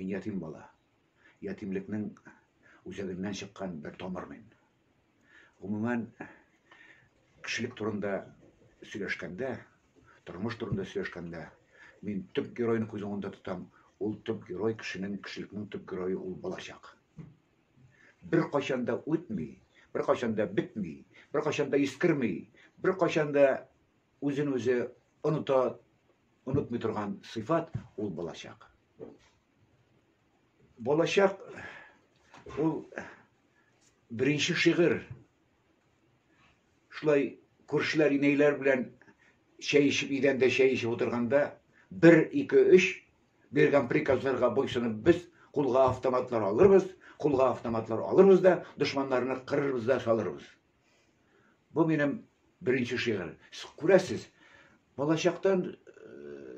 Мин ятим бала. Ятимлекнең үзәгеннән чыккан бер тамыр мин. Гомумән, кешелек турында сөйләшкәндә, тормыш турында сөйләшкәндә, мин төп геройны күз уңында тотам. Ул төп герой кешелекнең төп герое ул балачак. Бер кайчан да үтми, бер кайчан да бетми, бер кайчан да искерми, бер кайчан да үзен үзе онытмый торган сыйфат ул балачак. Балачак ул беренче шигырь. Шулай күршеләр инәйләр белән чәй ичеп, идәндә чәй ичеп утырганда, 1, 2, 3 бергән приказларга буйсынып без кулга автоматлар алырбыз да, дошманнарны кырырбыз да салырбыз. Бу минем беренче шигырь. Күрәсез, балачактан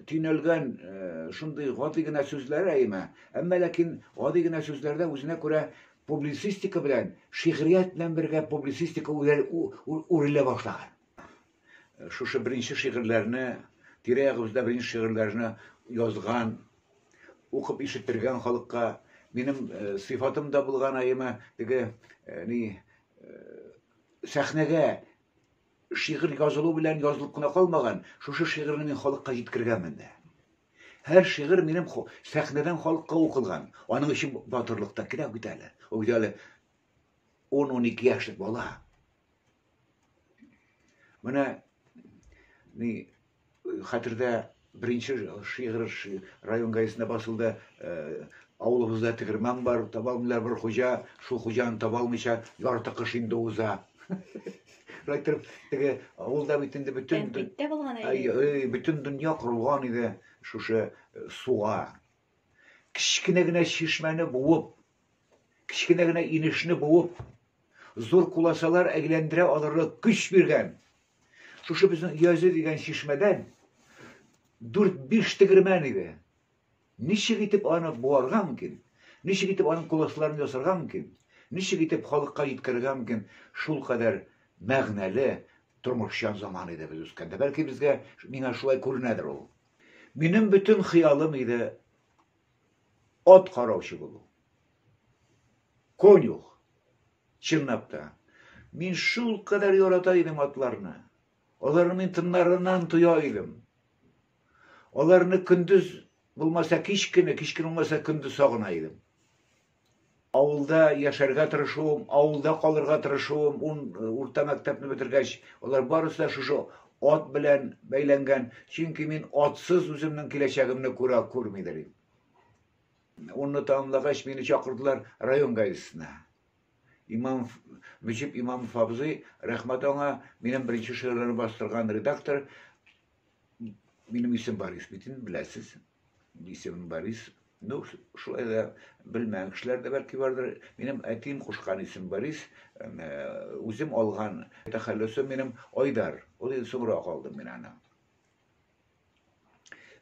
төнәлгән шундый гади гына сүзләр әйме, әмма ләкин гади гына сүзләрдә үзенә күрә публицистика белән, шигърият белән бергә публицистика үрелә башлаган. Шушы беренче шигырьләрне, тирә-ягыбызда беренче шигырьләрне язган, укып ишеттергән халыкка минем сыйфатым да булган әйме, теге сәхнәгә шигырь язылу белән язылып кына калмаган, шушы шигырьне мин халыкка җиткергәнмен дә. Һәр шигырь минем сәхнәдән халыкка укылган. Аның өчен батырлыкта кирәк бит әле. Ул бит әле 10-12 яшьлек бала. Менә хәтердә беренче шигырь район газетасында басылды. Авылыбызда тегермән бар, табалмыйлар бер хуҗа, шул хуҗаны табалмыйча ярты кыш инде уза. Райтыр теге авылда бит инде бөтен дөнья корылган иде шушы суга. Кичкенә генә чишмәне буып, кичкенә генә инешне буып, зур куласалар әйләндерә алырлык көч биргән. Шушы безнең Язы дигән чишмәдән 4-5 тегермән иде. Ничек итеп аны буарга мөмкин? Ничек итеп аның куласларын ясарга мөмкин? Ничек итеп халыкка җиткерергә мөмкин? Шул кадәр мәгънәле тормышчан заман иде без үскәндә. Бәлки безгә миңа шулай күренәдер ул. Минем бөтен хыялым иде ат караучы булу. Конюх. Чынлап та. Мин шул кадәр ярата идем атларны. Аларны мин тыннарыннан тоя идем. Аларны көндез булмаса кичкене булмаса көндез сагына идем. Авылда яшәргә тырышуым, авылда калырга тырышуым, урта мәктәпне бетергәч, алар барысы да шушы ат белән бәйләнгән, чөнки мин атсыз үземнең киләчәгемне күрмидер идем. Онны тамамлагач мине чакырдылар район газетасына. Мөҗип Имамов абзый, рәхмәт аңа, минем беренче шигырьләрне бастырган редактор. Минем исем Борис, битен беләсез. Исемем Борис. Ну, шулай да белмәгән кешеләр дә бәлки бардыр. Минем әтим кушкан исем Борис, үзем алган тәхәллүсем минем Айдар. Ул соңрак алдым мин аны.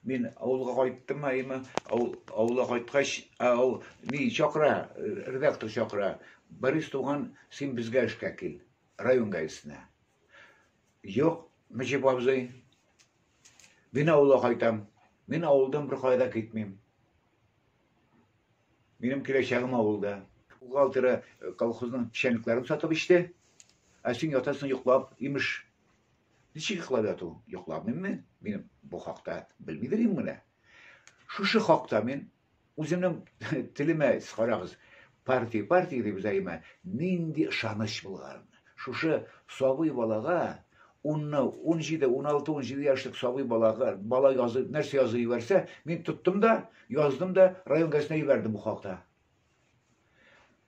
Мин авылга кайттым, авылга кайткач, чакыра, редактор чакыра. Борис туган, син безгә эшкә кил, район газетасына. Юк, Мөҗип абзый. Мин авылга кайтам. Мин авылдан бер кайда китмим. Минем киләчәгем авылда. Бухгалтер колхозның печәнлекләрен сатып ичте. Ә син ятасың йоклап, имеш. Ничек йоклап яту? Йокламыйммы? Минем бу хакта белмидер идем менә. Шушы хакта мин үземнең телемә карагыз. Партия дип әйтәм. Нинди ышаныч булган. Шушы сабый балага 17, 16, 17 яшьлек сабый балага бала язып, нәрсә язып ибәрсә, мин тоттым да, яздым да, район газетасына ибәрдем бу хакта.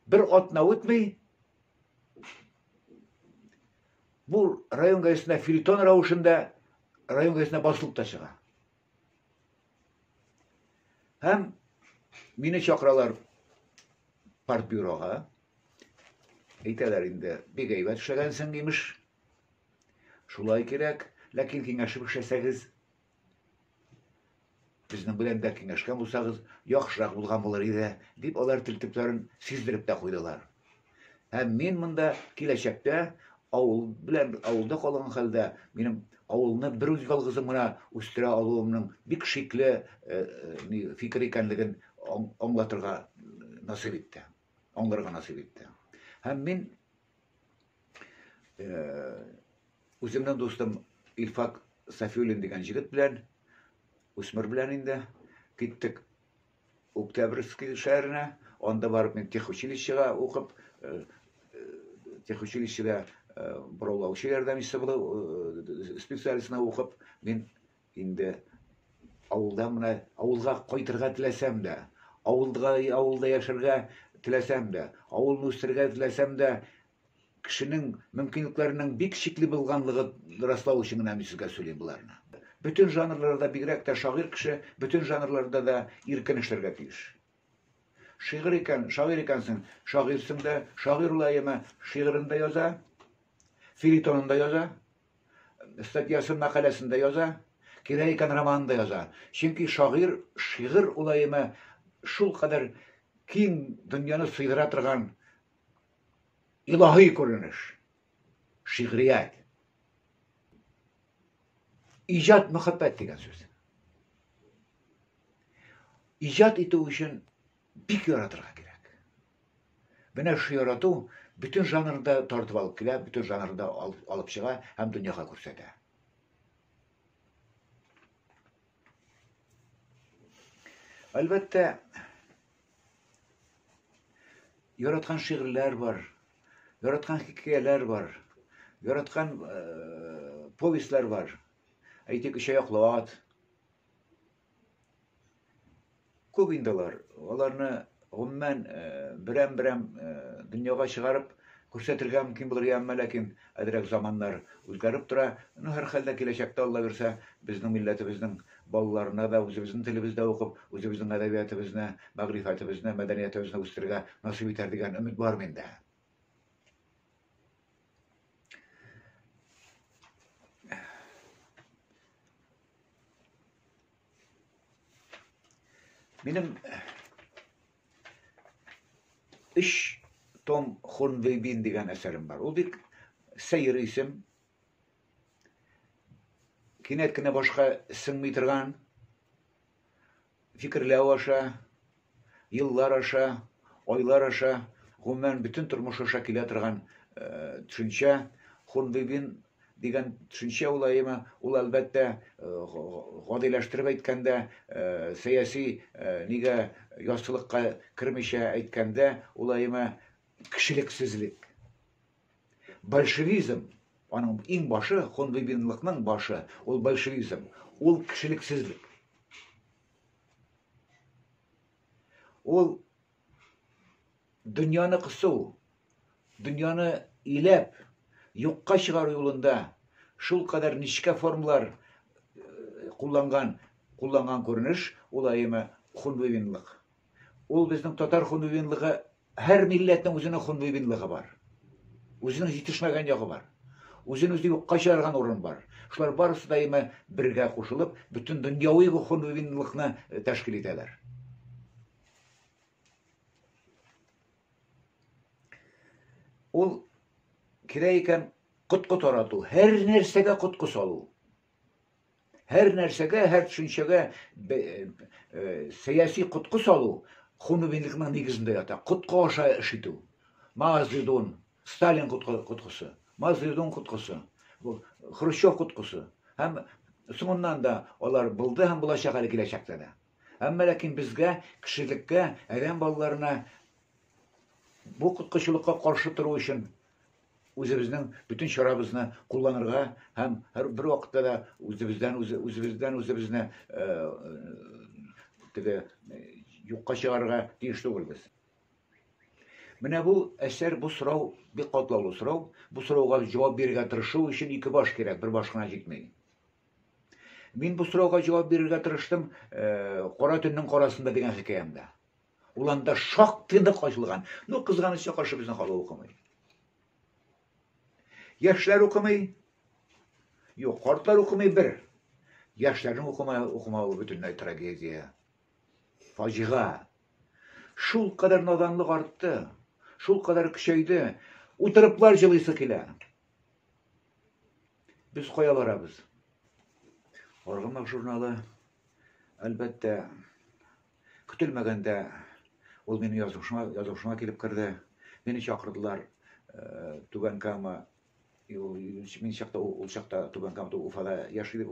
Бер атна үтми, бу район газетасына филитон рәвешендә район газетасына басылып та чыга. Һәм мине чакыралар партбюрога. Әйтәләр инде, бик әйбәт эшләгәнсең, имеш. Шулай кирәк, ләкин киңәшеп эшләсәгез, безнең белән дә киңәшкән булсагыз, яхшырак булган булыр иде, дип алар телтепләрен сиздереп тә куйдылар. Һәм мин монда киләчәктә авыл белән авылда калган хәлдә минем авылны бер үз ялгызым гына үстерә алуымның бик шикле фикер икәнлеген аңлатырга насип итте. Аңларга насип итте. Һәм мин үземнең дустым Илфак Сафиуллин дигән җегет белән, үсмер белән инде киттек Октябрьский шәһәренә. Анда барып мин техучилищега укып, техучилищеда бораулаучы ярдәмчесе булып, специалистына укып, мин инде авылда менә авылга кайтырга теләсәм дә, авылда яшәргә теләсәм дә, авылны үстерергә теләсәм дә, кешенең мөмкинлекләренең бик чикле булганлыгы раслау өчен генә мин сезгә сөйлим буларны. Bütün жанрларда, бигрәк тә шагыйрь кеше, bütün жанрларда да иркен эшләргә тиеш. Шигырь икән, шагыйрь икәнсең, шагыйрьсең дә, шагыйрь улаемы шигырында яза, филитонында яза, статьясын, мәкаләсендә яза, кирәк икән романында яза. Чөнки шигырь улаемы шул кадәр киң дөньяны сыйдыра торган илаһи күренеш. Шигърият. İcat muhabbet degen söz. İcat итү өчен бик яратырга кирәк. Менә шу ярату bütün жанрда тартып алып килә, bütün жанрда алып чыга һәм дөньяга күрсәтә. Әлбәттә, яраткан шигырьләр бар, яраткан хикәяләр бар, яраткан повестьләр бар. Әйтик, Чаяклы ат. Күп инделар. Аларны гомумән берәм-берәм дөньяга чыгарып күрсәтергә мөмкин булыр, әмма ләкин әзрәк заманнар үзгәреп тора. Һәр хәлдә киләчәктә Алла бирсә, безнең милләтебезнең балаларына да үзебезнең телебездә укып, үзебезнең әдәбиятыбызны, мәгърифәтебезне, мәдәниятебезне үстерергә насыйп итәр дигән өмид бар миндә. Минем 3 том Хонвейбин дигән әсәрем бар. Ул бик сәер исем. Кинәт кенә башка сеңми торган, фикерләү аша, еллар аша, айлар аша, гомумән bütün тормыш аша килә торган төшенчә. Хонвейбин дигән төшенчә улаемы, ул әлбәттә гадиләштереп әйткәндә, сәяси нигә яссылыкка кермичә әйткәндә, улаемы кешелексезлек. Большевизм, аның иң башы, Хонвейбинлыкның башы, ул большевизм, ул кешелексезлек. Ул дөньяны кысу, дөньяны иләп, юкка чыгару юлында шул кадәр нечкә формалар кулланган күренеш, улаемы Хонвейбинлык. Ул безнең татар Хонвейбинлыгы, һәр милләтнең үзенең Хонвейбинлыгы бар. Үзенең җитешмәгән ягы бар. Үзенең юкка чыгарган урын бар. Шулар барысы даимы бергә кушылып, bütün дөньяви Хонвейбинлыкны тәшкил итәләр. Ул кирәк икән котку тарату, һәр нәрсәгә котку салу. Һәр нәрсәгә, һәр төшенчәгә сәяси котку салу Хонвейбинлыкның нигезендә ята. Котку аша эш итү. Мао Цзэдун, Сталин коткысы, Мао Цзэдун коткысы, Хрущев коткысы. Һәм соңыннан да алар булды һәм булачак әле киләчәктә дә. Әмма ләкин безгә, кешелеккә, адәм балаларына бу коткычылыкка каршы тору өчен үзебезнең bütün чарабызны кулланырга һәм һәр бер вакытта да үзебезне теге юкка чыгарырга тиеш түгелбез. Менә бу әсәр, бу сорау бик катлаулы сорау. Бу сорауга җавап бирергә тырышу өчен 2 баш кирәк, 1 баш кына җитмәй. Мин бу сорауга җавап бирергә тырыштым Кара төннең карасында дигән хикәямдә. Ул анда шактый нык ачылган. Ну, кызганычка каршы безнең халык укымый. Яшьләр укымый. Юк, картлар укымый бер. Яшьләрнең укымавы бөтенләй трагедия. Фаҗига. Шул кадәр наданлык артты. Шул кадәр көчәйде. Утырыплар җылыйсы килә. Без кая барабыз? Аргымак журналы, әлбәттә, Kütülmegende ol meni yazışma kelip kirdi. Beni çakırdılar. Tugankama min şakta ol şakta Tugankamda Ufada yaşıydık.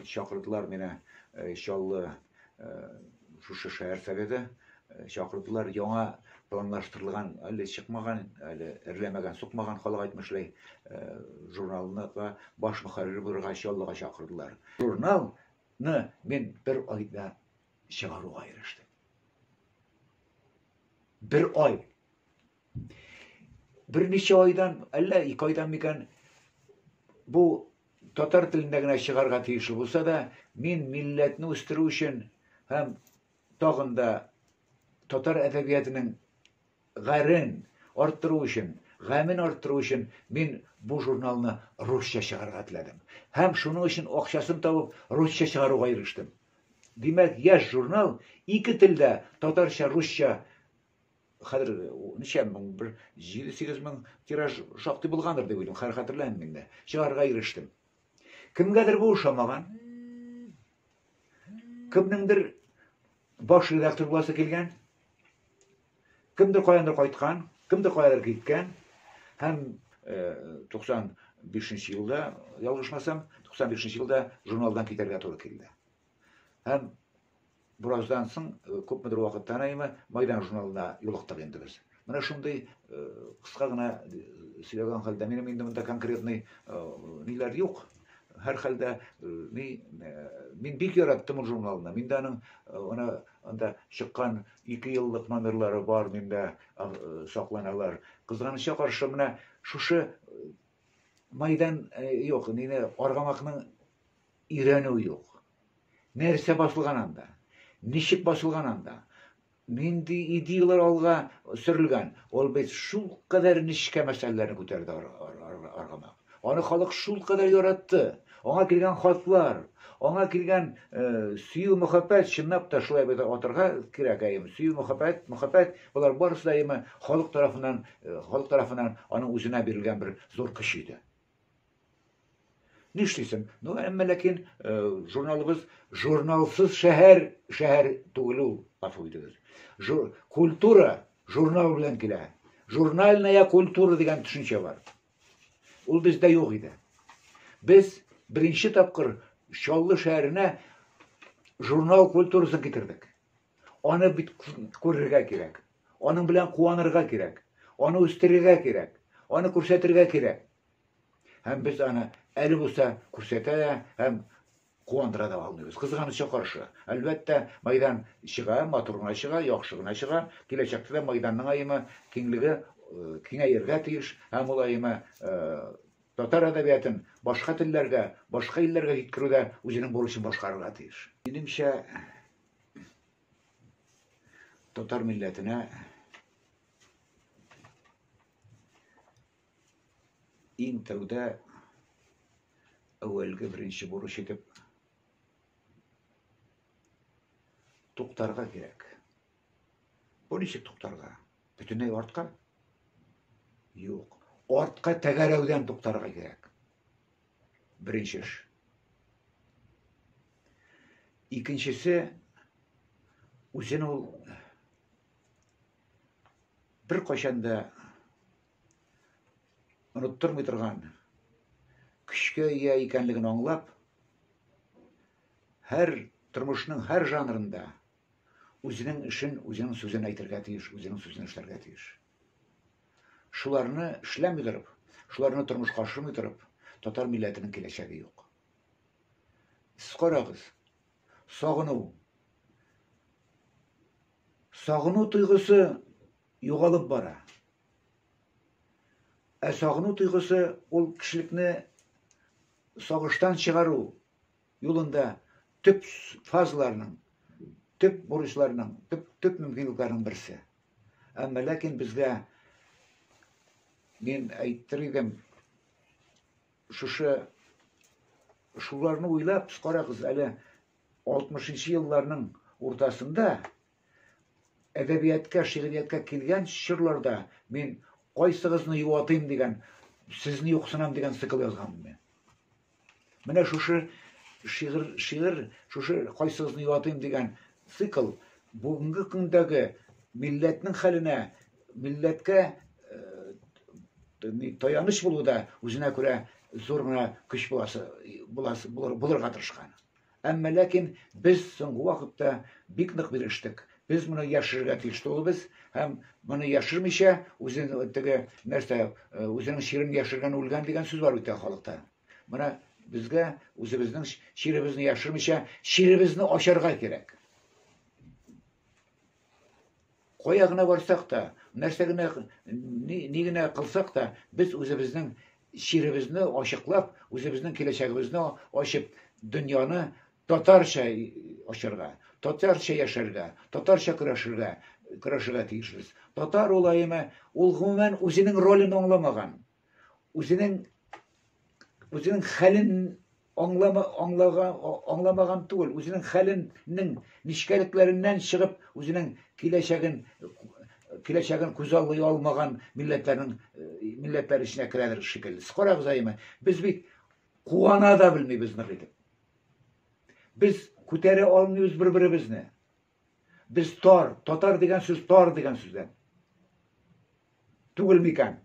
Çakırdılar meni inşallah şu şehir sevedi. Çakırdılar yaňa planlaştırılgan, әле çıkmagan, әле erlemegen, sokmagan halak aytmışlay jurnalyny we baş muharrir burga inşallah çakırdılar. Jurnalny men bir ayda çygaruga girişdim. Bir ay. Bir neçe aydan, әле 2 aydan mikan bu tatar tilinde gine çygarga tiýişli bolsa da men milletni östürүү üçin hem tagында tatar edebiýatynyň garin arttırуу üçin, gamin arttırуу üçin men bu jurnalny rusça çygarga tiledim. Hem şunuň üçin okşasyny tapyp rusça çygaruga girişdim. Demek ýaş jurnal iki tilde tatarça, rusça Hadir neçe bir 7-8 min tiraj şakty bolgandyr diýip öýdüm. Har hatırlaýan mende. Çygarga girişdim. Kimgedir bu uşamagan? Kimningdir baş redaktor bolsa kelgen? Kimdir koyandyr koytkan? Kimdir koyadyr gitken? Hem 95-nji ýylda, ýalgyşmasam, 95-nji ýylda jurnaldan giterge tory keldi. Hem birazdan soň köpmedir wagtdan aýma Maýdan jurnalyna ýolukdyk endi biz. Mana şunday kıska gına söylegan halda menim endi munda konkretny niler ýok. Her halda men bik ýaratdym bu jurnalyny. Mende ona anda çykkan 2 ýyllyk nomerlary bar mende saklanalar. Kızganyşa garşy mena şuşy Maýdan ýok, nine argamaknyň irenigi ýok. Nerse basylgan anda, nişik basılgan anda, mindi ideýalar alga sürilgen, ol bet şul kadar nişike meselelerini göterdi argamak. Onu halyk şul kadar ýaratdy. Ona kirgen hatlar, ona kirgen süýü muhabbet, şynap da şulay bede oturga kirek aýym. Süýü muhabbet, bular barysy da aýmy halyk tarapyndan anyň özüne berilgen bir zor kişiydi. Nişlisin? No emma lakin jurnalybız jurnalsız şäher tugulu afoýdyr. Kultura jurnal bilen kile. Jurnalnaya kultura diýen düşünçe bar. Ul bizde ýok idi. Biz birinçi tapkyr Şallı şäherine jurnal kulturasy getirdik. Onu görürge kerek. Onun bilen kuwanyrga kerek. Onu üstürge kerek. Onu kursetirge kerek. Hem biz ana eli bolsa kurseta hem kuwandyra da alýarys. Kızganyşa garşy. Elbetde Maýdan çygar, maturuna çygar, ýakşygyna çygar. Gelecekde de Maýdanyň aýymy kiňligi kiňeýerge tiýiş. Hem ol aýymy tatar edebiýatyn başga tillerge, başga illerge ýetkiride özüniň boluşyny başgarýar tiýiş. Menimçe tatar milletine intruda awalgi birinçi buruş edip tuktarga gerek. Bu nişik tuktarga? Bütünlüğü ortka? Yok. Ortka tegerevden tuktarga gerek. Birinçi iş. İkincisi uzun ol bir koşanda unutturmay turgan kişke ýa ekenligini anlap her turmuşynyň her janrynda özüniň işin, özüniň sözüni aýtyrga tiýiş, özüniň sözüni işlerge tiýiş. Şularny işlemýärip, şularny turmuşga aşyrmýarip, tatar milletiniň geleceği ýok. Siz garagyz, sagynuu tuýgusy ýogalyp bara. Sagynuu tuýgusy ol kişilikni sagıştan çygaruu ýolunda tüp fazlarynyň, tüp buruşlarynyň, tüp mümkinlikleriň birisi. Amma lakin bizde men aýtdyrdym şularny uylap garagyz, әле 60-njy ýyllarynyň ortasynda edebiýatga, şiiriýatga kelgen şirlarda men qaysygyzyny ýuwatym digen, sizni ýoksunam digen sykıl ýazganmyn men. Mene şuşy şiir, şuşy qaysygyzyny ýuwatym digen цикл бүгінгі күндегі милләтнең хәленә, милләткә таяныш булуда үзенә күрә зур гына көч булырга тырышкан. Әмма ләкин без соңгы вакытта бик нык бирештек. Biz bunu yaşırga tiyişti olubuz. Hem bunu yaşırmışa, özünün şiirini yaşırgan ulgan degen söz var bütün halkta. Buna bizge, özümüzün şiirimizni yaşırmışa, şiirimizni aşarga gerek. Koyağına varsak da, nigine kılsak da, biz özümüzün şiirimizni aşıklap, özümüzün kileçeğimizni aşıp, dünyanı tatarça aşırga. Tatarça yaşarga, tatarça kıraşırga tiyişiriz. Tatar olayımı, ol gümümen özünün rolünü anlamagan. Özünün halin anlamagan tuğul. Özünün halinin nişkeliklerinden çıkıp, özünün kileçegin kuzallığı olmagan milletler içine kiredir şekilde. Skorak zayımı, biz bir kuvana da bilmeyiz nıgıdık. Biz kütere olmuyoruz birbirimizni. Biz tatar degen söz tar degen sözden. Tugulmikan.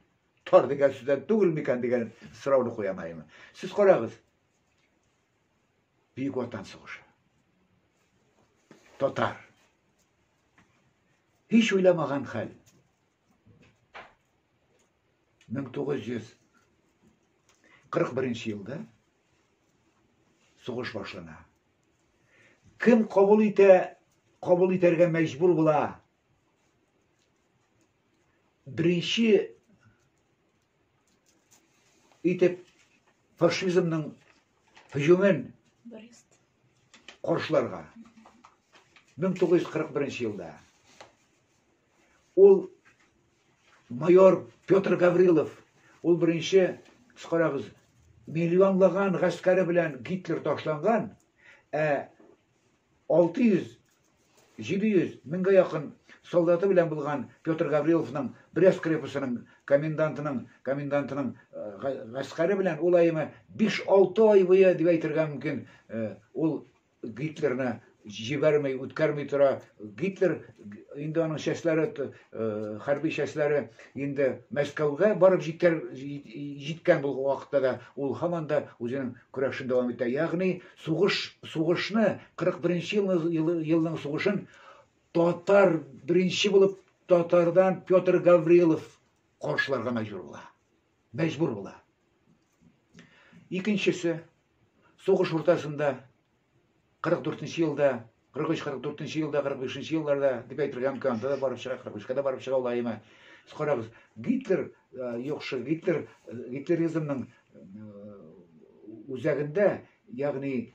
Tar degen sözden tugulmikan degen sıravını koyamayım. Siz korağız. Büyük Vatan Savaşı. Tatar. Hiç oylamagan hal. 1941 yılda soğuş başlana. Kim kabul iterge mecbur bula? Birinci itip faşizmning hücumun qarşılarga 1941 yılda ol mayor Pyotr Gavrilov ol birinci qaragız milyonlagan gaskari bilan Hitler taşlangan 600 700 mingga yaqin soldatı bilan bulgan Pyotr Gavrilovning Brest krepasining komendantining gaskari bilan olayımı 5-6 ay boyu deb aytırgan mümkün ol Hitlerni jibermey, o'tkazmay tura Hitler endi onun şəsləri, harbiy şəsləri endi Moskvaga barıb jitgan bu vaqtda da ol hamon da o'zining kurashini davom etdi. Ya'ni so'g'ishni 41-yilning so'g'ishin Tatar birinchi bo'lib Tatardan Pyotr Gavrilov qarshilarga mecbur bo'la. Ikkinchisi so'g'ish o'rtasida 44-yılda, 43-44-yılda, 45-yıllarda deb aytırgan imkonda da barib chiqa, 43-da barib chiqa olaymi. Qarabız, Hitler yo'qshi, Hitlerizmning o'zagida, ya'ni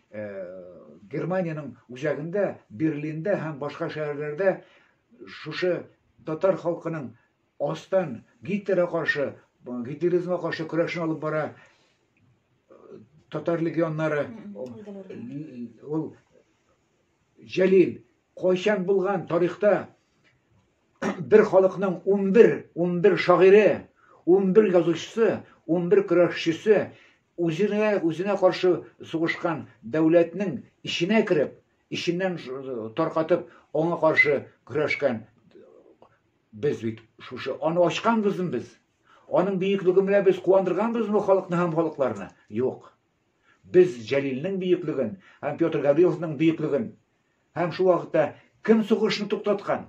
Germaniyaning o'zagida, Berlinda ham boshqa shaharlarda shusha Tatar xalqining ostdan Hitlerizmga qarshi kurashni olib bora Tatar legionlari ol Jalil qo'yshan bo'lgan tarixda bir xalqning 11 shoiri, 11 yozuvchisi, 11 kurashchisi o'zine qarshi so'g'ishgan davlatning ishine kirib, ishidan tarqatib, ona qarshi kurashgan biz shu onu ochganmiz biz. Onun büyüklüğü bilan biz quvondirganmiz bu xalqni ham xalqlarni. Yo'q. Biz Jalilning büyüklüğün, hem Pyotr Gavrilovning büyüklüğün, hem şu vaqtda kim so'g'ishni to'xtatgan?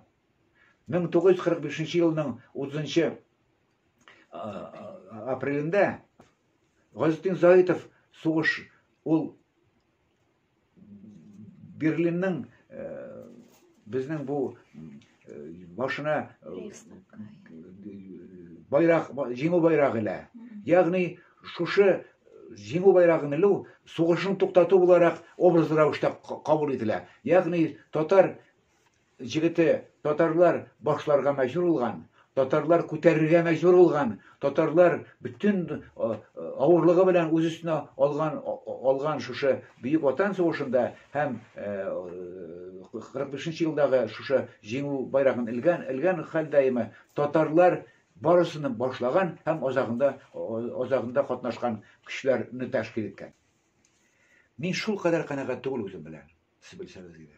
1945-yilning 30-aprelida G'oziddin Zoitov so'g'ish ol Berlinning bizning bu boshına bayrak, jеңу bayrağıyla, ya'ni şuşu жеңу bayrağını soğuşun to'xtatu olarak obrazlı ravishda qabul edilar. Ya'ni Tatar jigiti, Tatarlar boshlarga majbur bo'lgan, Tatarlar ko'tarirga majbur bo'lgan, Tatarlar bütün ağırlığı bilan o'z üstüne olgan şuşu Büyük Vatan Soğuşunda hem 45-yildagi şuşu жеңу bayrağını ilgan haldaymi Tatarlar barısını başlagan hem ozagında qatnaşgan kişilerini təşkil etken. Men şul kadar qanaat tugul özüm bilen, siz bilseniz gibi.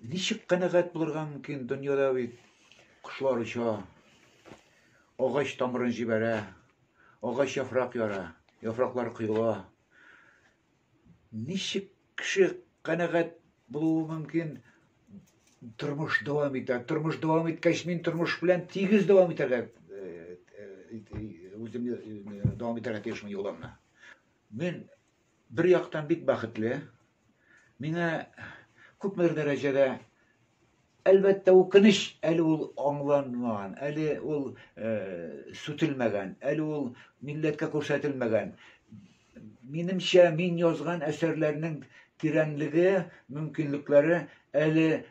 Nişik kanagat bulurgan mümkün dünyada bir kuşlar uça, ağaç tamırın jibere, ağaç yaprak yara, yapraklar kıyıla. Nişik kişi kanagat buluğu mümkün turmuş devam eder. Turmuş devam etkeş min turmuş bilen tigiz devam ederge özüm devam ederge teşmi yolamna. Men bir yaktan bit bakıtlı. Mine küpmer derecede elbette o kınış, eli ol anlanmagan, eli ol sütülmegen, eli ol milletke көрсәтелмәгән. Menimçe min yazgan eserlerinin direnliği, mümkünlükleri eli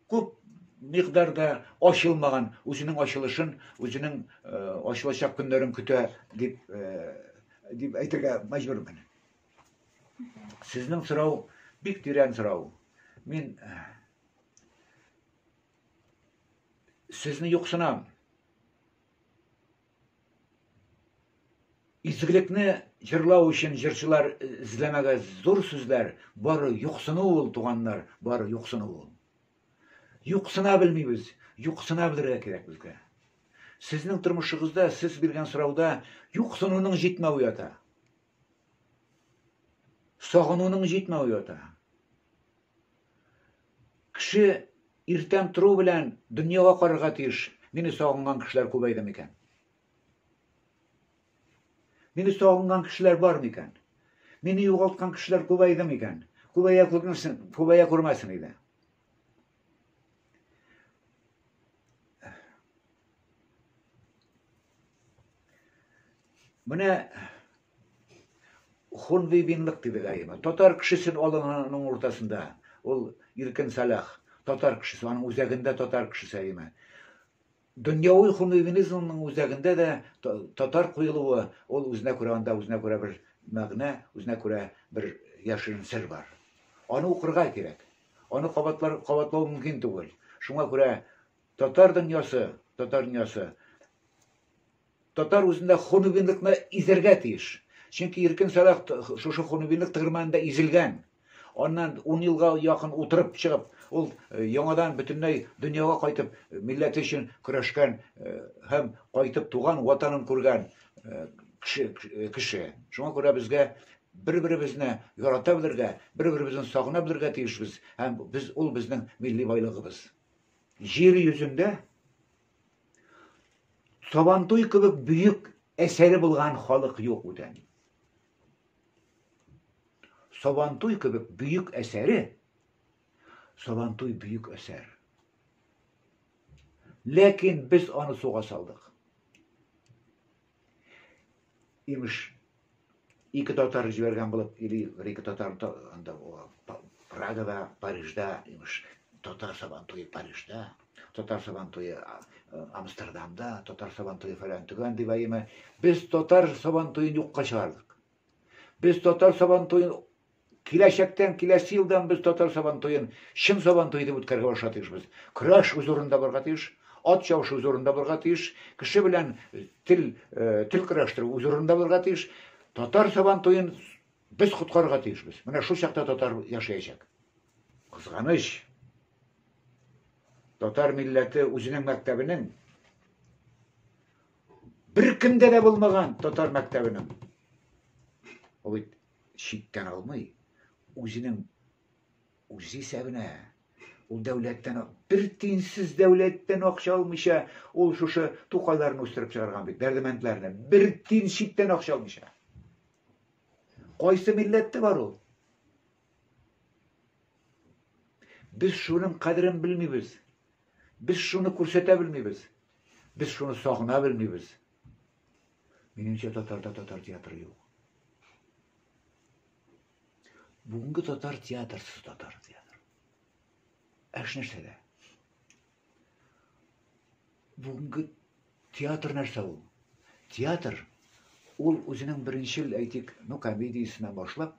küp miktarda aşılmagan, özünün aşılışın, özünün aşılacak günlerin küte dip aytırga mecburum ben. Sizin sırav, bik diren sırav. Min sizni yoksunam. İzgilikni jırlaw için jırçılar izlemege zor sözler, bari yoksunu ol tuganlar, bari yoksunu ol. Yoksuna bilmeyiz, yoksuna bilirge kerek bizge. Sizning turmuşyňyzda, siz bilgen sıravda yoksununyň jetmewi ýata. Soğununyň jetmewi ýata. Kişi irten turu bilen dünýäge gararga tiýiş. Meni soğungan kişiler köpeýdimi eken? Meni soğungan kişiler bar mı eken? Meni ýogaltgan kişiler köpeýdimi eken? Köpeýe kurmasyn edi. Mene hunbibinlik dedi gaýyma. Tatar kişisin olanynyň ortasında. Ol Irkin Salah. Tatar kişisi, onun üzerinde tatar kişisi gaýyma. Dünýäwi hunbibinizmyň üzerinde de tatar kuýulugy, ol özüne görä bir magna, özüne görä bir ýaşyryň sir bar. Onu okurga kerek. Onu kabatlaw mümkin tugul. Şuňa görä tatar dünýäsi Tatar özünde hunubinlikni izerge tiýiş. Çünki Irkin Salah şuşu hunubinlik tygyrmanda izilgen. Ondan 10 ýylga ýakyn oturup çygyp, ol ýaňadan bütünlei dünýäge gaýtyp millet üçin küreşken hem gaýtyp tugan watanyny kurgan kişi. Şuňa görä bizge bir-birimizni ýarata bilirge, bir-birimizni saguna bilirge tiýişbiz. Hem biz ol bizning milli baýlygybız. Yer ýüzünde Sabantoy gibi büyük eseri bulgan halık yok uden. Sabantoy gibi büyük eseri, Sabantoy büyük eser. Lakin biz onu soğa saldık. İmiş, iki tatar jibergen bulup, iki tatar Praga ve Parij'de imiş, tatar Sabantoy Parij'de, tatar Sabantoy Amsterdam'da, tatar Sabantoy falan tügen dibayime. Biz tatar Sabantoy'un yokka çağırdık. Biz tatar Sabantoy'un kileşekten, kilesi yıldan biz tatar Sabantoy'un şın Sabantoy'u da bütkerge başlatıyız biz. Kıraş huzurunda bargatıyız, at çavuş huzurunda bargatıyız, kişi bilen til kıraştırı huzurunda bargatıyız. Tatar Sabantoy'un biz kutkargatıyız biz. Mine şu şakta tatar yaşayacak. Kızganış. Tatar milleti özünün mektebinin bir kimde de bulmagan tatar mektebinin o şitten almay özünün özü sebine o devletten bir tinsiz devletten akça almışa ol şuşa tuqaylarını üstürüp çağırgan bir derdimentlerine bir tin şitten akça almışa qaysı millette var o biz şunun kadrini bilmiyoruz. Biz şunu kürsete bilmiyoruz. Biz şunu sağına bilmiyoruz. Menimçe Tatar'da tatar tiyatro yok. Bugünkü tatar tiyatrsiz tatar tiyatro. Eş nersede? Bugünkü tiyatr nerse ol? Tiyatr, ol özünün birinçil aytik, komediyasına başlap,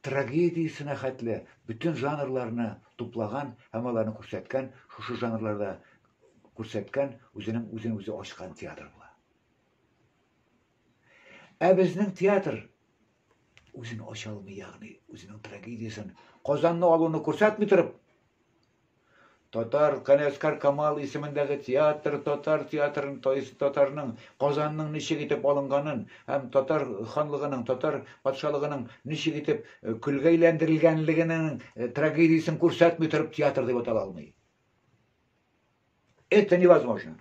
tragediyasına hatli bütün janrlarını toplagan, hamalarını көрсәткән, şu janrlarda көрсәткәn, özünü açkan tiyatr bu. Bizning tiyatr özünü açalmay, yani özünün tragediyaсын Kozan'ın oğlunu kursatmı turip, Totar Kaneskar Kamal ismindeki Totar tiyatrın Totar'nın Kozan'ın nişi gitip alınganın hem Totar hanlığının, Totar patşalığının nişi gitip külgeylendirilgenliginin tragedisini kursatmı turip tiyatr dep atalalmayı. Это невозможно.